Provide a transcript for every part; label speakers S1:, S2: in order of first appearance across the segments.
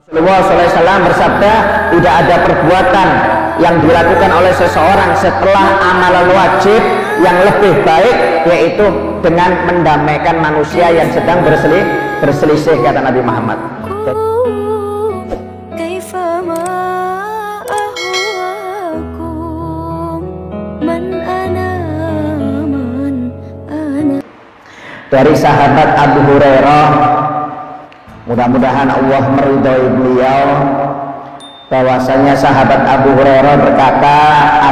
S1: Rasulullah SAW bersabda, tidak ada perbuatan yang dilakukan oleh seseorang setelah amalan wajib yang lebih baik, yaitu dengan mendamaikan manusia yang sedang berselisih, kata Nabi Muhammad. Dari sahabat Abu Hurairah, mudah-mudahan Allah meridhai beliau, bahwasanya sahabat Abu Hurairah berkata,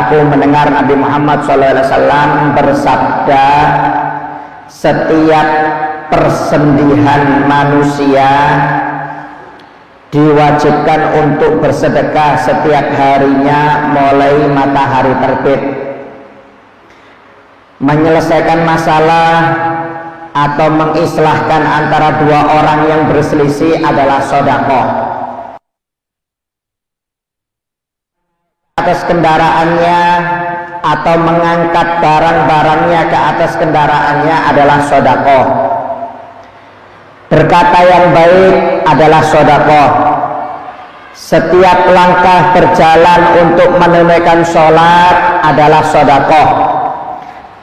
S1: aku mendengar Nabi Muhammad SAW bersabda, setiap persendihan manusia diwajibkan untuk bersedekah setiap harinya mulai matahari terbit. Menyelesaikan masalah atau mengislahkan antara dua orang yang berselisih adalah sedekah. Atas kendaraannya atau mengangkat barang-barangnya ke atas kendaraannya adalah sedekah. Berkata yang baik adalah sedekah. Setiap langkah berjalan untuk menunaikan sholat adalah sedekah.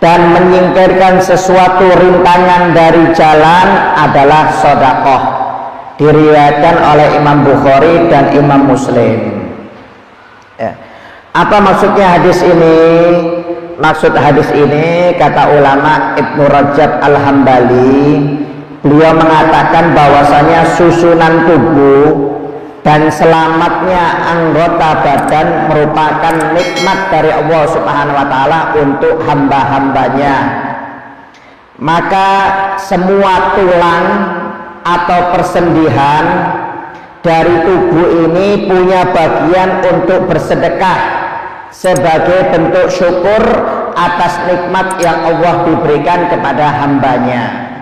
S1: Dan menyingkirkan sesuatu rintangan dari jalan adalah sedekah. Diriwayatkan oleh Imam Bukhari dan Imam Muslim. Ya. Apa maksudnya hadis ini? Maksud hadis ini, kata ulama Ibnu Rajab Al-Hambali, beliau mengatakan bahwasanya susunan tubuh dan selamatnya anggota badan merupakan nikmat dari Allah Subhanahu wa Ta'ala untuk hamba-hambanya. Maka semua tulang atau persendihan dari tubuh ini punya bagian untuk bersedekah sebagai bentuk syukur atas nikmat yang Allah diberikan kepada hambanya.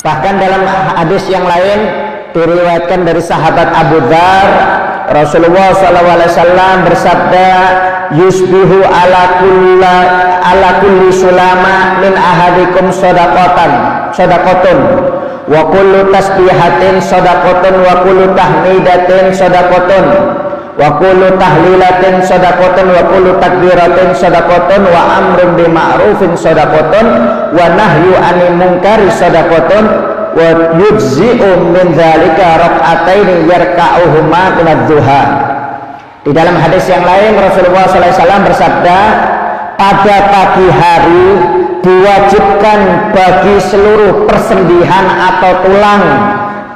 S1: Bahkan dalam hadis yang lain diriwayatkan dari sahabat Abu Dzar, Rasulullah SAW bersabda, yusbihu ala kulli sulama min ahadikum sadaqatun wa kullu tasbihatin sadaqatun wa kullu tahmidatin sadaqatun wa kullu tahlilatin sadaqatun wa kullu takbiratin sadaqatun wa amrun bima'rufin sadaqatun wa nahyu 'anil munkari sadaqatun wa yujzi'u min dzalika rak'ataini yarka'uhuma min adh-dhuha. Di dalam hadis yang lain Rasulullah SAW bersabda, pada pagi hari diwajibkan bagi seluruh persendihan atau tulang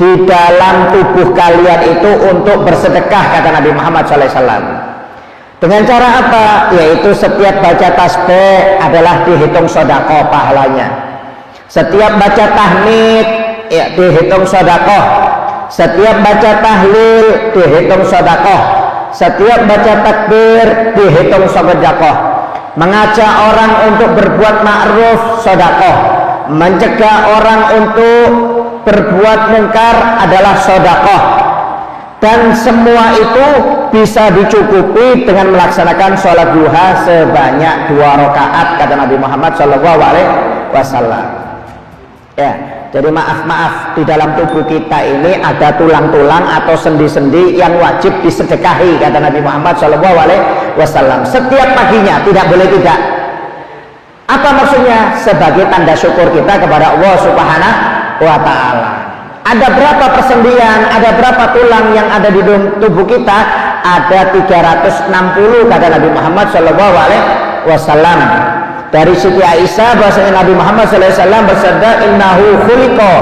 S1: di dalam tubuh kalian itu untuk bersedekah, kata Nabi Muhammad SAW. Dengan cara apa? Yaitu setiap baca tasbih adalah dihitung sedekah pahalanya. Setiap baca tahmid ya dihitung sedekah. Setiap baca tahlil dihitung sedekah. Setiap baca takbir dihitung sedekah. Mengajak orang untuk berbuat ma'ruf sedekah. Mencegah orang untuk berbuat mungkar adalah sedekah. Dan semua itu bisa dicukupi dengan melaksanakan sholat duha sebanyak 2 rakaat, kata Nabi Muhammad SAW. Ya, jadi maaf di dalam tubuh kita ini ada tulang-tulang atau sendi-sendi yang wajib disedekahi, kata Nabi Muhammad SAW. Setiap paginya, tidak boleh tidak. Apa maksudnya? Sebagai tanda syukur kita kepada Allah Subhanahu wa Ta'ala. Ada berapa persendian, ada berapa tulang yang ada di tubuh kita? Ada 360, kata Nabi Muhammad SAW. Dari Siti Aisyah bahwasanya Nabi Muhammad SAW bersabda, innahu khuliqa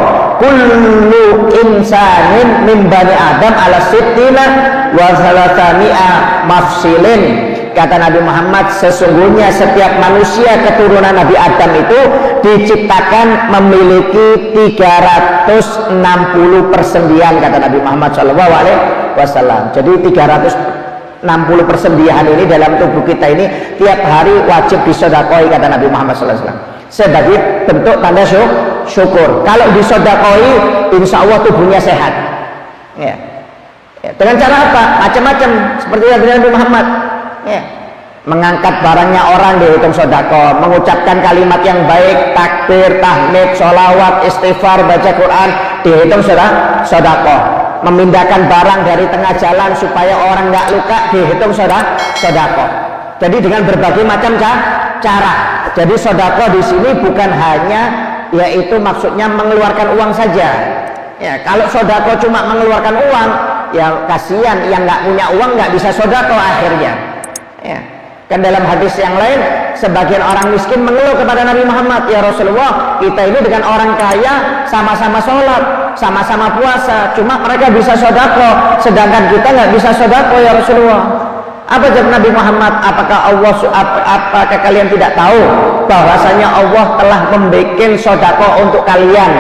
S1: kullu insanin min bani Adam ala sittina wa salatami'a mafsilin. Kata Nabi Muhammad, sesungguhnya setiap manusia keturunan Nabi Adam itu diciptakan memiliki 360 persendian, kata Nabi Muhammad SAW. Jadi 360 persendihan ini dalam tubuh kita ini tiap hari wajib disedekoi, kata Nabi Muhammad SAW, sebagai bentuk tanda syukur. Kalau disedekoi, insya Allah tubuhnya sehat. Ya. Ya. Dengan cara apa? Macam-macam, seperti yang Nabi Muhammad. Ya. Mengangkat barangnya orang dihitung sedekah, mengucapkan kalimat yang baik, takbir, tahmid, sholawat, istighfar, baca Quran dihitung sedekah. memindahkan barang dari tengah jalan supaya orang nggak luka, dihitung sedekah. Jadi dengan berbagai macam cara. Jadi sedekah di sini bukan hanya yaitu maksudnya mengeluarkan uang saja. Ya, kalau sedekah cuma mengeluarkan uang, ya kasihan yang nggak punya uang nggak bisa sedekah akhirnya. Ya. Kan dalam hadis yang lain, sebagian orang miskin mengeluh kepada Nabi Muhammad, ya Rasulullah, kita ini dengan orang kaya sama-sama sholat, sama-sama puasa, cuma mereka bisa sedekah, sedangkan kita nggak bisa sedekah, ya Rasulullah. Apa jawab Nabi Muhammad? Apakah kalian tidak tahu bahwasanya Allah telah membuat sedekah untuk kalian,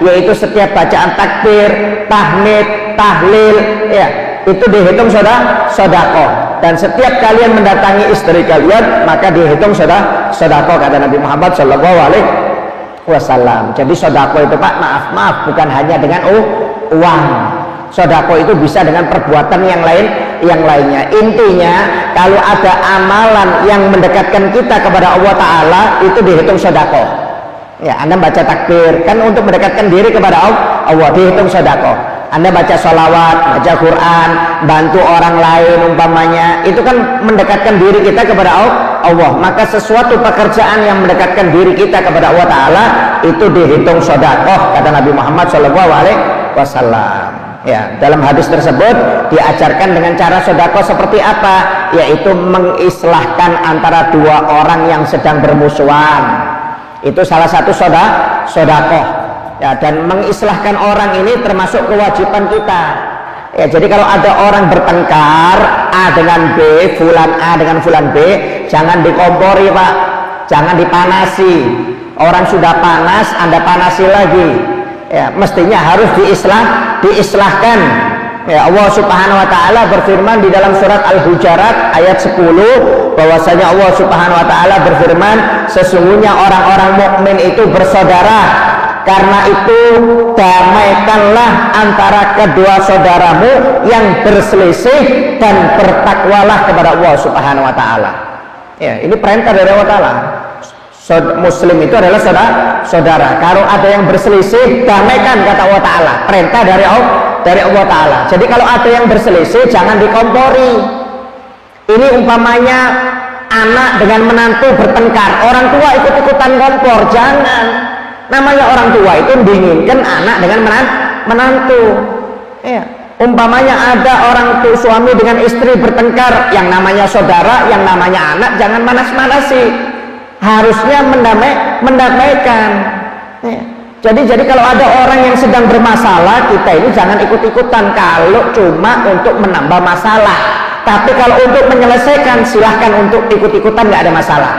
S1: yaitu setiap bacaan takbir, tahmid, tahlil, ya itu dihitung sedekah. Dan setiap kalian mendatangi istri kalian, maka dihitung sedekah, kata Nabi Muhammad Shallallahu Alaihi Wasallam. Jadi sedekah itu Pak, maaf bukan hanya dengan uang. Sedekah itu bisa dengan perbuatan yang lainnya. Intinya kalau ada amalan yang mendekatkan kita kepada Allah Ta'ala, itu dihitung sedekah. Ya, Anda baca takbir kan untuk mendekatkan diri kepada Allah, dihitung sedekah. Anda baca sholawat, baca Quran, bantu orang lain umpamanya, itu kan mendekatkan diri kita kepada Allah. Maka sesuatu pekerjaan yang mendekatkan diri kita kepada Allah Ta'ala, itu dihitung sedekah, kata Nabi Muhammad SAW. Ya, dalam hadis tersebut diajarkan dengan cara sedekah seperti apa, yaitu mengislahkan antara dua orang yang sedang bermusuhan. Itu salah satu sedekah. Ya, dan mengislahkan orang ini termasuk kewajiban kita. Ya, jadi kalau ada orang bertengkar A dengan B, fulan A dengan fulan B, jangan dikompori Pak, jangan dipanasi. Orang sudah panas, Anda panasi lagi. Ya, mestinya harus diislahkan. Ya, Allah Subhanahu wa Ta'ala berfirman di dalam surat Al-Hujurat ayat 10, bahwasanya Allah Subhanahu wa Ta'ala berfirman, sesungguhnya orang-orang mukmin itu bersaudara. Karena itu damaikanlah antara kedua saudaramu yang berselisih dan bertakwalah kepada Allah Subhanahu wa Ta'ala. Ya, ini perintah dari Allah Ta'ala. Muslim itu adalah saudara. Kalau ada yang berselisih, damaikan, kata Allah Ta'ala. Perintah dari Allah Ta'ala. Jadi kalau ada yang berselisih, jangan dikompori. Ini umpamanya anak dengan menantu bertengkar, orang tua ikut-ikutan kompor, jangan. Namanya orang tua itu menginginkan anak dengan menantu. Ya. Umpamanya ada orang tua suami dengan istri bertengkar, yang namanya saudara, yang namanya anak, jangan manas-manasi. Harusnya mendamaikan. Ya. Jadi kalau ada orang yang sedang bermasalah, kita ini jangan ikut-ikutan kalau cuma untuk menambah masalah. Tapi kalau untuk menyelesaikan, silahkan untuk ikut-ikutan, nggak ada masalah.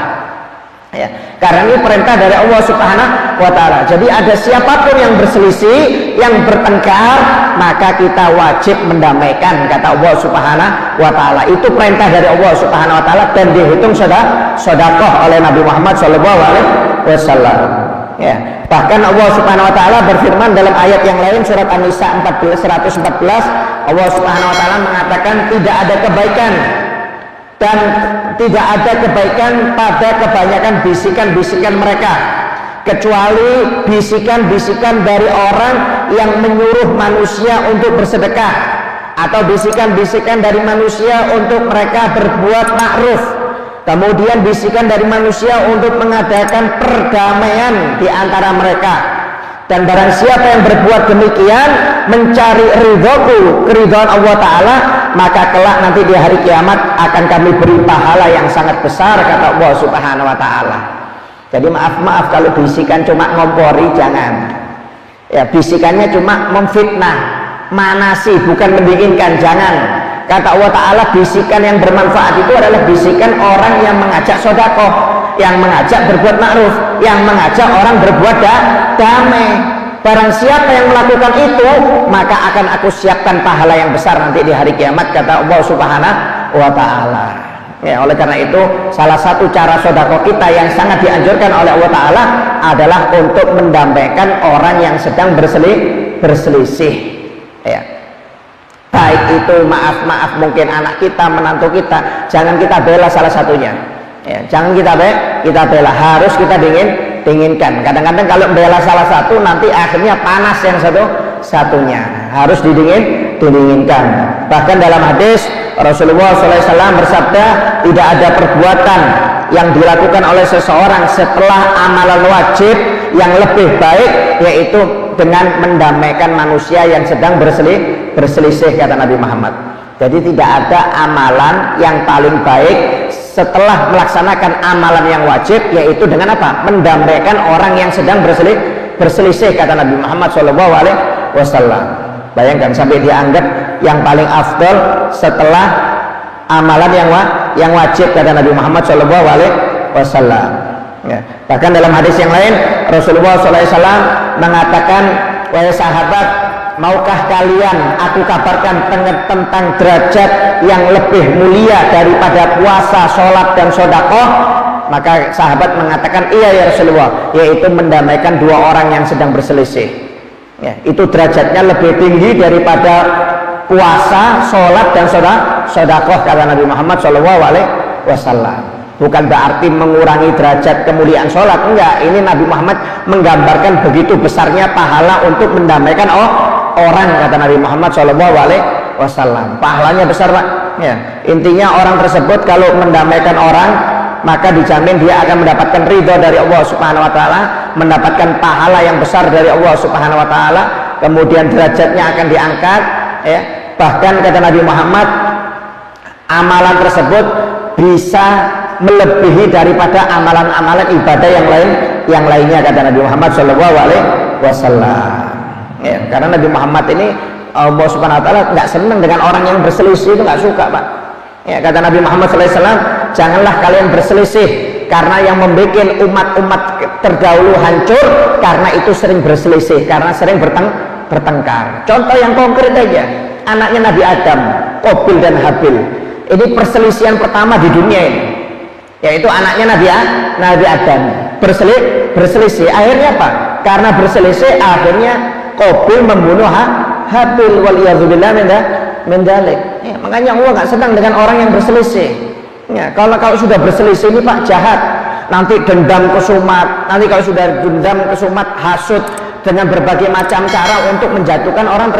S1: Ya, karena ini perintah dari Allah Subhanahu wa Ta'ala. Jadi ada siapapun yang berselisih, yang bertengkar, maka kita wajib mendamaikan, kata Allah Subhanahu wa Ta'ala. Itu perintah dari Allah Subhanahu wa Ta'ala dan dihitung sedekah oleh Nabi Muhammad SAW. Ya, bahkan Allah Subhanahu wa Ta'ala berfirman dalam ayat yang lain, surat An-Nisa 114, Allah Subhanahu wa Ta'ala mengatakan tidak ada kebaikan dan tidak ada kebaikan pada kebanyakan bisikan-bisikan mereka, kecuali bisikan-bisikan dari orang yang menyuruh manusia untuk bersedekah, atau bisikan-bisikan dari manusia untuk mereka berbuat ma'ruf, kemudian bisikan dari manusia untuk mengadakan perdamaian di antara mereka. Dan barang siapa yang berbuat demikian, mencari ridhoku, keridhaan Allah Ta'ala, maka kelak nanti di hari kiamat akan kami beri pahala yang sangat besar, kata Allah Subhanahu wa Ta'ala. Jadi maaf kalau bisikan cuma ngompori, jangan. Ya, bisikannya cuma memfitnah, manasi, bukan mendinginkan, jangan. Kata Allah Ta'ala, bisikan yang bermanfaat itu adalah bisikan orang yang mengajak sedekah, yang mengajak berbuat ma'ruf, yang mengajak orang berbuat damai. Barang siapa yang melakukan itu, maka akan aku siapkan pahala yang besar nanti di hari kiamat, kata Allah Subhanahu wa Ta'ala. Ya, oleh karena itu salah satu cara sedekah kita yang sangat dianjurkan oleh Allah Ta'ala adalah untuk mendamaikan orang yang sedang berselisih. Ya. Baik itu maaf mungkin anak kita, menantu kita, jangan kita bela salah satunya. Ya, jangan kita bela, harus kita dinginkan. Kadang-kadang kalau bela salah satu, nanti akhirnya panas yang satunya. Harus diinginkan. Bahkan dalam hadis Rasulullah SAW bersabda, tidak ada perbuatan yang dilakukan oleh seseorang setelah amalan wajib yang lebih baik, yaitu dengan mendamaikan manusia yang sedang berselisih, kata Nabi Muhammad. Jadi tidak ada amalan yang paling baik setelah melaksanakan amalan yang wajib, yaitu dengan apa? Mendamaikan orang yang sedang berselisih, kata Nabi Muhammad SAW. Bayangkan sampai dianggap yang paling afdol setelah amalan yang wajib, kata Nabi Muhammad SAW. Ya. Bahkan dalam hadis yang lain Rasulullah SAW mengatakan, wahai sahabat, maukah kalian aku kabarkan tentang derajat yang lebih mulia daripada puasa, sholat, dan sedekah? Maka sahabat mengatakan, iya ya Rasulullah, yaitu mendamaikan dua orang yang sedang berselisih. Ya, itu derajatnya lebih tinggi daripada puasa, sholat, dan sedekah, kata Nabi Muhammad SAW. Bukan berarti mengurangi derajat kemuliaan sholat, enggak. Ini Nabi Muhammad menggambarkan begitu besarnya pahala untuk mendamaikan orang, kata Nabi Muhammad SAW. Pahalanya besar, Pak. Ya, intinya orang tersebut kalau mendamaikan orang, maka dijamin dia akan mendapatkan ridho dari Allah Subhanahu wa taala, mendapatkan pahala yang besar dari Allah Subhanahu wa taala, kemudian derajatnya akan diangkat, ya. Bahkan kata Nabi Muhammad, amalan tersebut bisa melebihi daripada amalan-amalan ibadah yang lainnya, kata Nabi Muhammad SAW. Ya, karena Nabi Muhammad ini, Allah Subhanahu wa taala nggak senang dengan orang yang berselisih, itu nggak suka, Pak. Ya, kata Nabi Muhammad SAW, janganlah kalian berselisih, karena yang membuat umat-umat terdahulu hancur karena itu sering berselisih, karena sering bertengkar. Contoh yang konkret aja, anaknya Nabi Adam, Qabil dan Habil. Ini perselisihan pertama di dunia ini, yaitu anaknya Nabi Adam berselisih. Akhirnya apa? Karena berselisih, akhirnya Qabil membunuh Habil, waliyadzubillah min dzalik. Ya, makanya Allah nggak senang dengan orang yang berselisih. Ya, kalau sudah berselisih ini, Pak, jahat. Nanti dendam kesumat. Nanti kalau sudah dendam kesumat, hasud dengan berbagai macam cara untuk menjatuhkan orang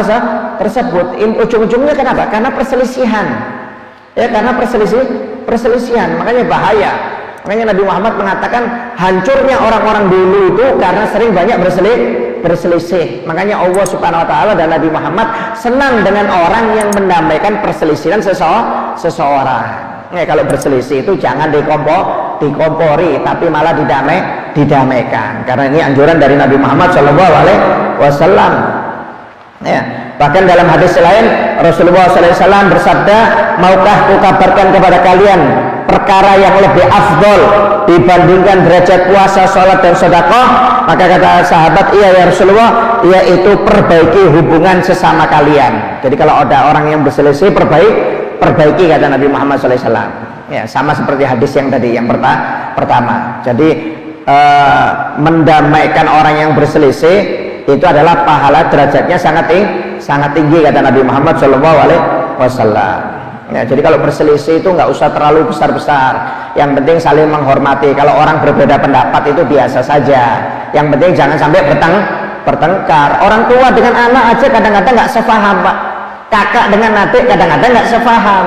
S1: tersebut. Ujung-ujungnya kenapa? Karena perselisihan. Ya, karena perselisihan. Makanya bahaya. Makanya Nabi Muhammad mengatakan hancurnya orang-orang dulu itu karena sering banyak berselisih. Makanya Allah Subhanahu wa taala dan Nabi Muhammad senang dengan orang yang mendamaikan perselisihan seseorang. Ya, kalau berselisih itu jangan dikompori, tapi malah didamaikan. Karena ini anjuran dari Nabi Muhammad SAW. Ya, bahkan dalam hadis lain Rasulullah SAW bersabda, maukah kukabarkan kepada kalian perkara yang lebih afdol dibandingkan derajat puasa, sholat, dan sedekah? Maka kata sahabat, iya ya Rasulullah, yaitu perbaiki hubungan sesama kalian. Jadi kalau ada orang yang berselisih, perbaiki, kata Nabi Muhammad SAW. Ya, sama seperti hadis yang tadi, yang pertama. Jadi mendamaikan orang yang berselisih itu adalah pahala derajatnya sangat tinggi, kata Nabi Muhammad SAW. Ya, jadi kalau berselisih itu nggak usah terlalu besar-besar. Yang penting saling menghormati. Kalau orang berbeda pendapat itu biasa saja. Yang penting jangan sampai bertengkar. Orang tua dengan anak aja kadang-kadang nggak sepaham, Pak. Kakak dengan adik kadang-kadang nggak sepaham.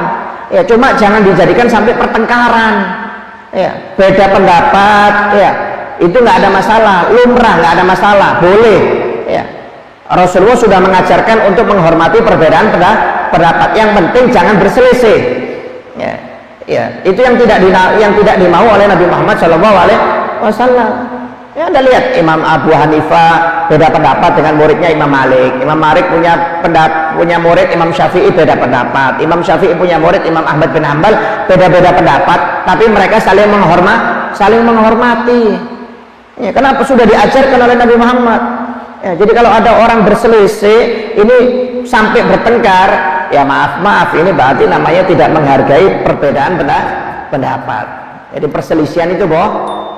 S1: Ya, cuma jangan dijadikan sampai pertengkaran. Ya, beda pendapat, ya, itu nggak ada masalah, lumrah, nggak ada masalah, boleh. Ya. Rasulullah sudah mengajarkan untuk menghormati perbedaan pendapat. Yang penting jangan berselisih. Ya, ya, itu yang tidak dimau oleh Nabi Muhammad SAW. Ya, Anda lihat Imam Abu Hanifah beda pendapat dengan muridnya Imam Malik. Imam Malik punya murid Imam Syafi'i beda pendapat. Imam Syafi'i punya murid Imam Ahmad bin Hanbal beda-beda pendapat. Tapi mereka saling menghormati. Ya, kenapa? Sudah diajarkan oleh Nabi Muhammad. Ya, jadi kalau ada orang berselisih ini sampai bertengkar, ya maaf, ini berarti namanya tidak menghargai perbedaan pendapat. Jadi perselisihan itu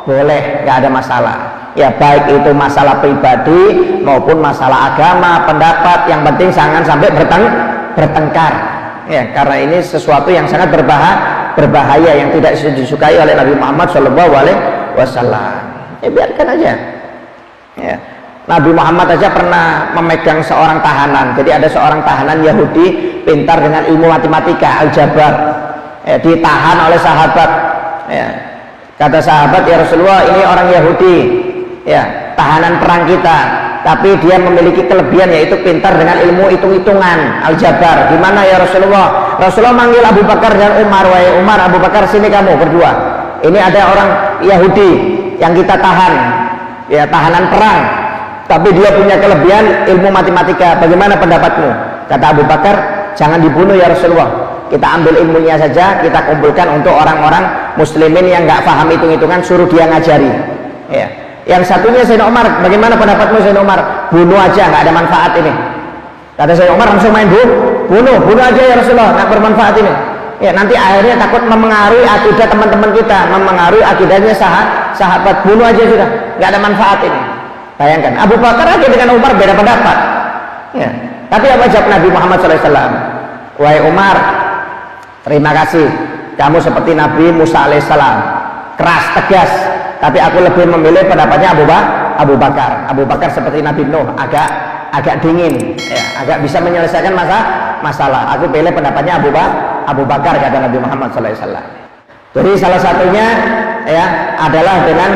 S1: boleh, nggak ada masalah. Ya, baik itu masalah pribadi maupun masalah agama, pendapat, yang penting jangan sampai bertengkar. Ya, karena ini sesuatu yang sangat berbahaya yang tidak disukai oleh Nabi Muhammad SAW. Ya, biarkan aja. Ya. Nabi Muhammad aja pernah memegang seorang tahanan. Jadi ada seorang tahanan Yahudi pintar dengan ilmu matematika, aljabar, ditahan oleh sahabat. Kata sahabat, ya Rasulullah, ini orang Yahudi, tahanan perang kita, tapi dia memiliki kelebihan yaitu pintar dengan ilmu hitung-hitungan, aljabar. Gimana ya Rasulullah? Rasulullah manggil Abu Bakar dan Umar. Wahai Umar, Abu Bakar, sini kamu berdua. Ini ada orang Yahudi yang kita tahan, tahanan perang, tapi dia punya kelebihan ilmu matematika. Bagaimana pendapatmu? Kata Abu Bakar, jangan dibunuh ya Rasulullah. Kita ambil ilmunya saja, kita kumpulkan untuk orang-orang muslimin yang nggak paham hitung-hitungan, suruh dia ngajari. Yang satunya Sayyidina Umar, bagaimana pendapatmu Sayyidina Umar? Bunuh aja, nggak ada manfaat ini. Kata Sayyidina Umar langsung main bunuh aja ya Rasulullah, nggak bermanfaat ini. Nanti akhirnya takut memengaruhi akidah teman-teman kita, memengaruhi akidahnya sahabat. Bunuh aja sudah, nggak ada manfaat ini. Bayangkan, Abu Bakar aja dengan Umar beda pendapat. Tapi apa jawab Nabi Muhammad SAW? Wahai Umar, terima kasih, kamu seperti Nabi Musa alaihissalam, keras, tegas. Tapi aku lebih memilih pendapatnya Abu Bakar. Abu Bakar seperti Nabi Nuh, agak dingin, agak bisa menyelesaikan masalah. Aku pilih pendapatnya Abu Bakar, kata Nabi Muhammad SAW. Jadi salah satunya adalah dengan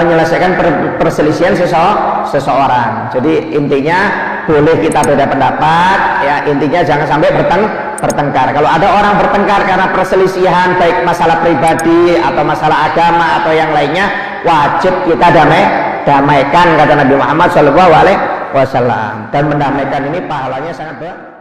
S1: menyelesaikan perselisihan seseorang. Jadi intinya boleh kita beda pendapat, intinya jangan sampai bertengkar. Kalau ada orang bertengkar karena perselisihan baik masalah pribadi atau masalah agama atau yang lainnya, wajib kita damaikan, kata Nabi Muhammad SAW. Dan mendamaikan ini pahalanya sangat besar.